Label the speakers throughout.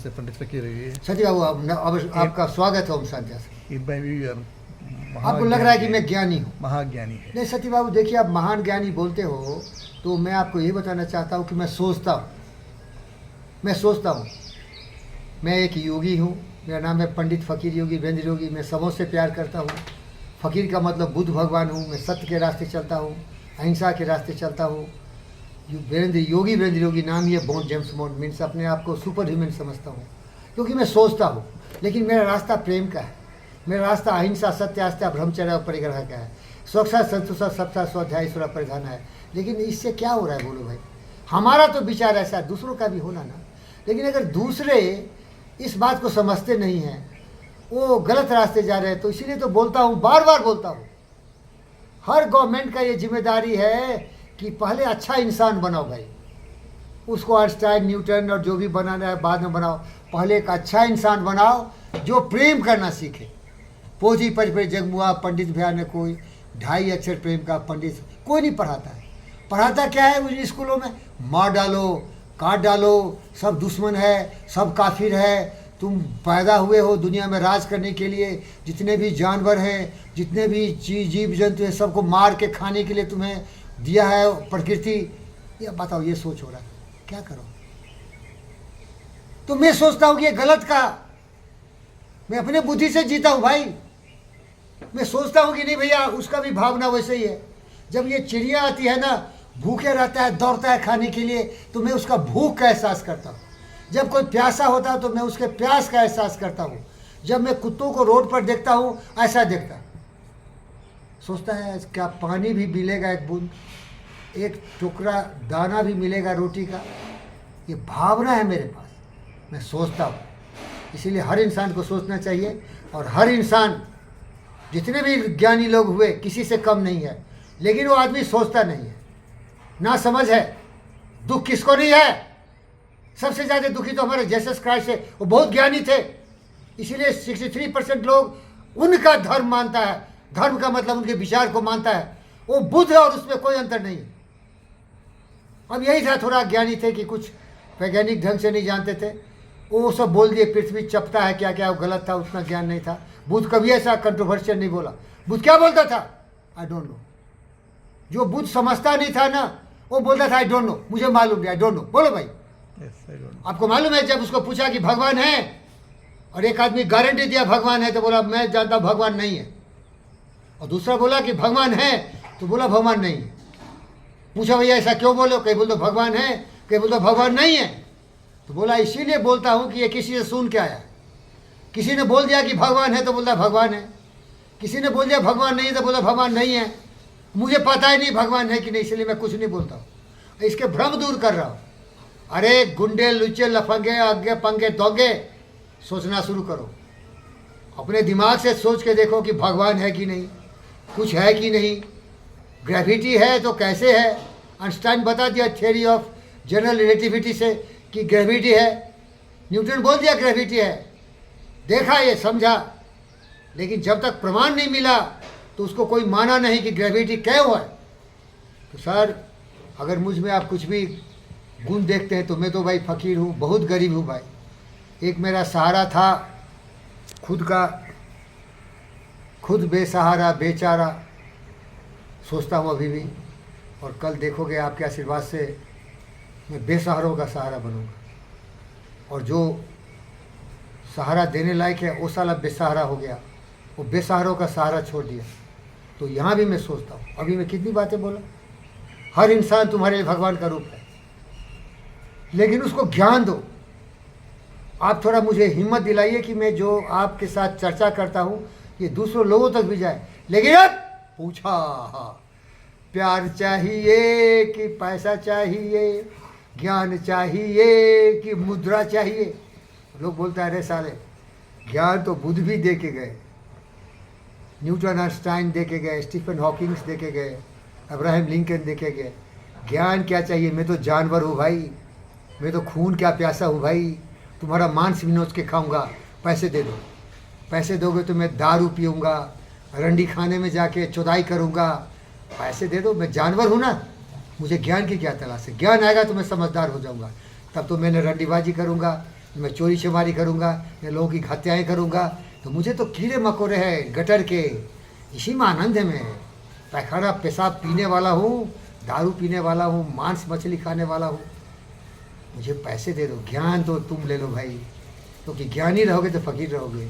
Speaker 1: नमस्ते पंडित फकीर जी।
Speaker 2: सची बाबू अब आपका स्वागत है ओम शांति से। आपको लग रहा है कि मैं ज्ञानी हूँ,
Speaker 1: महाज्ञानी है।
Speaker 2: नहीं सती बाबू, देखिए आप महान ज्ञानी बोलते हो तो मैं आपको ये बताना चाहता हूँ कि मैं सोचता हूँ मैं एक योगी हूँ। मेरा नाम है पंडित फकीर योगी वीरेंद्र योगी। मैं सबों से प्यार करता हूँ। फकीर का मतलब बुद्ध भगवान हूँ। मैं सत्य के रास्ते चलता हूँ, अहिंसा के रास्ते चलता हूँ। वीरेंद्र योगी नाम ही है। बॉन्ड जेम्स बॉन्ड मीन्स अपने आप को सुपर ह्यूमन समझता हूँ, क्योंकि मैं सोचता हूँ। लेकिन मेरा रास्ता प्रेम का है। मेरा रास्ता अहिंसा, सत्य, आस्था, ब्रह्मचर्य और परिग्रह का है। स्वच्छता, संतोषा, सबका स्वाध्याय, ईश्वर परिधान है। लेकिन इससे क्या हो रहा है बोलो भाई? हमारा तो विचार ऐसा है, दूसरों का भी होना ना। लेकिन अगर दूसरे इस बात को समझते नहीं हैं, वो गलत रास्ते जा रहे हैं, तो इसीलिए तो बोलता हूँ, बार बार बोलता हूँ, हर गवर्नमेंट का ये जिम्मेदारी है कि पहले अच्छा इंसान बनाओ भाई। उसको आइंस्टाइन, न्यूटन और जो भी बनाना है बाद में बनाओ। पहले एक अच्छा इंसान बनाओ जो प्रेम करना सीखे। पोथी पढ़ जगमुआ पंडित भैया ने कोई 2.5 अक्षर प्रेम का पंडित कोई नहीं पढ़ाता है। पढ़ाता क्या है उन स्कूलों में? मार डालो, काट डालो, सब दुश्मन है, सब काफिर है। तुम पैदा हुए हो दुनिया में राज करने के लिए। जितने भी जानवर हैं, जितने भी जीव जंतु हैं, सबको मार के खाने के लिए तुम्हें दिया है प्रकृति। ये बताओ, ये सोच हो रहा है, क्या करो? तो मैं सोचता हूँ कि ये गलत कहा। मैं अपने बुद्धि से जीता हूँ भाई। मैं सोचता हूँ कि नहीं भैया, उसका भी भावना वैसे ही है। जब ये चिड़िया आती है ना, भूखे रहता है, दौड़ता है खाने के लिए, तो मैं उसका भूख का एहसास करता हूँ। जब कोई प्यासा होता है तो मैं उसके प्यास का एहसास करता हूँ। जब मैं कुत्तों को रोड पर देखता हूँ, ऐसा देखता सोचता है क्या पानी भी मिलेगा, एक बूंद, एक टुकड़ा दाना भी मिलेगा रोटी का। ये भावना है मेरे पास, मैं सोचता हूँ। इसीलिए हर इंसान को सोचना चाहिए। और हर इंसान, जितने भी ज्ञानी लोग हुए, किसी से कम नहीं है। लेकिन वो आदमी सोचता नहीं है, ना समझ है। दुख किसको नहीं है? सबसे ज़्यादा दुखी तो हमारे जीसस क्राइस्ट है। वो बहुत ज्ञानी थे, इसीलिए 63% लोग उनका धर्म मानता है। धर्म का मतलब उनके विचार को मानता है। वो बुद्ध है और उसमें कोई अंतर नहीं है। अब यही था, थोड़ा ज्ञानी थे कि कुछ वैज्ञानिक ढंग से नहीं जानते थे। वो सब बोल दिए पृथ्वी चपटा है, क्या क्या, वो गलत था, उतना ज्ञान नहीं था। बुद्ध कभी ऐसा कंट्रोवर्शियल नहीं बोला। बुद्ध क्या बोलता था? I don't know. जो बुद्ध समझता नहीं था ना, वो बोलता था आई डोंट नो, मुझे मालूम नहीं, आई डोंट नो। बोलो भाई, आपको मालूम है? जब उसको पूछा कि भगवान है, और एक आदमी गारंटी दिया भगवान है, तो बोला मैं जानता हूं भगवान नहीं है। और दूसरा बोला कि भगवान है, तो बोला भगवान नहीं है। पूछा भैया ऐसा क्यों बोलो? कहीं बोल दो भगवान है, कहीं बोल दो भगवान नहीं है। तो बोला इसीलिए बोलता हूं कि ये किसी से सुन के आया। किसी ने बोल दिया कि भगवान है तो बोलता भगवान है, किसी ने बोल दिया भगवान नहीं तो बोला भगवान नहीं है। मुझे पता ही नहीं भगवान है कि नहीं, इसलिए मैं कुछ नहीं बोलता हूँ। इसके भ्रम दूर कर रहा हूँ। अरे गुंडे, लुच्चे, लफंगे, अग्गे पंगे दोगे, सोचना शुरू करो। अपने दिमाग से सोच के देखो कि भगवान है कि नहीं, कुछ है कि नहीं। ग्रेविटी है तो कैसे है? आइंस्टाइन बता दिया थ्योरी ऑफ जनरल रिलेटिविटी से कि ग्रेविटी है। न्यूटन बोल दिया ग्रेविटी है, देखा, ये समझा। लेकिन जब तक प्रमाण नहीं मिला तो उसको कोई माना नहीं कि ग्रेविटी क्यों है। तो सर, अगर मुझ में आप कुछ भी गुण देखते हैं तो मैं तो भाई फ़कीर हूँ, बहुत गरीब हूँ भाई। एक मेरा सहारा था खुद का, खुद बेसहारा, बेचारा सोचता हूँ अभी भी। और कल देखोगे आपके आशीर्वाद से मैं बेसहारों का सहारा बनूंगा। और जो सहारा देने लायक है वो साला बेसहारा हो गया, वो बेसहारों का सहारा छोड़ दिया। तो यहाँ भी मैं सोचता हूँ, अभी मैं कितनी बातें बोला। हर इंसान तुम्हारे लिए भगवान का रूप है, लेकिन उसको ज्ञान दो। आप थोड़ा मुझे हिम्मत दिलाइए कि मैं जो आपके साथ चर्चा करता हूँ ये दूसरों लोगों तक भी जाए। लेकिन अब पूछा, प्यार चाहिए कि पैसा चाहिए, ज्ञान चाहिए कि मुद्रा चाहिए? लोग बोलता है अरे साले, ज्ञान तो बुद्ध भी दे के गए, न्यूटन, आइंस्टाइन दे के गए, स्टीफन हॉकिंग्स दे के गए, अब्राहम लिंकन दे के गए। ज्ञान क्या चाहिए? मैं तो जानवर हूँ भाई, मैं तो खून क्या प्यासा हूँ भाई। तुम्हारा मांस भी नोच के खाऊंगा, पैसे दे दो। पैसे दोगे तो मैं दारू पीऊँगा, रंडी खाने में जाके चौदाई करूँगा। पैसे दे दो, मैं जानवर हूँ ना। मुझे ज्ञान की क्या तलाश है? ज्ञान आएगा तो मैं समझदार हो जाऊँगा, तब तो मैंने रंडीबाजी करूँगा, मैं चोरी चमारी करूँगा या लोगों की हत्याएँ करूँगा, तो मुझे तो कीड़े मकोड़े हैं गटर के, इसी में आनंद है। मैं पैखाना पेशाब पीने वाला हूँ, दारू पीने वाला हूँ, मांस मछली खाने वाला हूँ। मुझे पैसे दे दो, ज्ञान तो तुम ले लो भाई, क्योंकि ज्ञानी रहोगे तो फकीर रहोगे।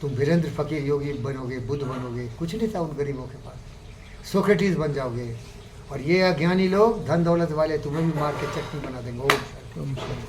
Speaker 2: तुम वीरेंद्र फकीर योगी बनोगे, बुद्ध बनोगे, कुछ नहीं था उन गरीबों के पास। सोक्रेटिस बन जाओगे। और ये अज्ञानी लोग धन दौलत वाले तुम्हें भी मार के चटनी बना देंगे। ओम शांति।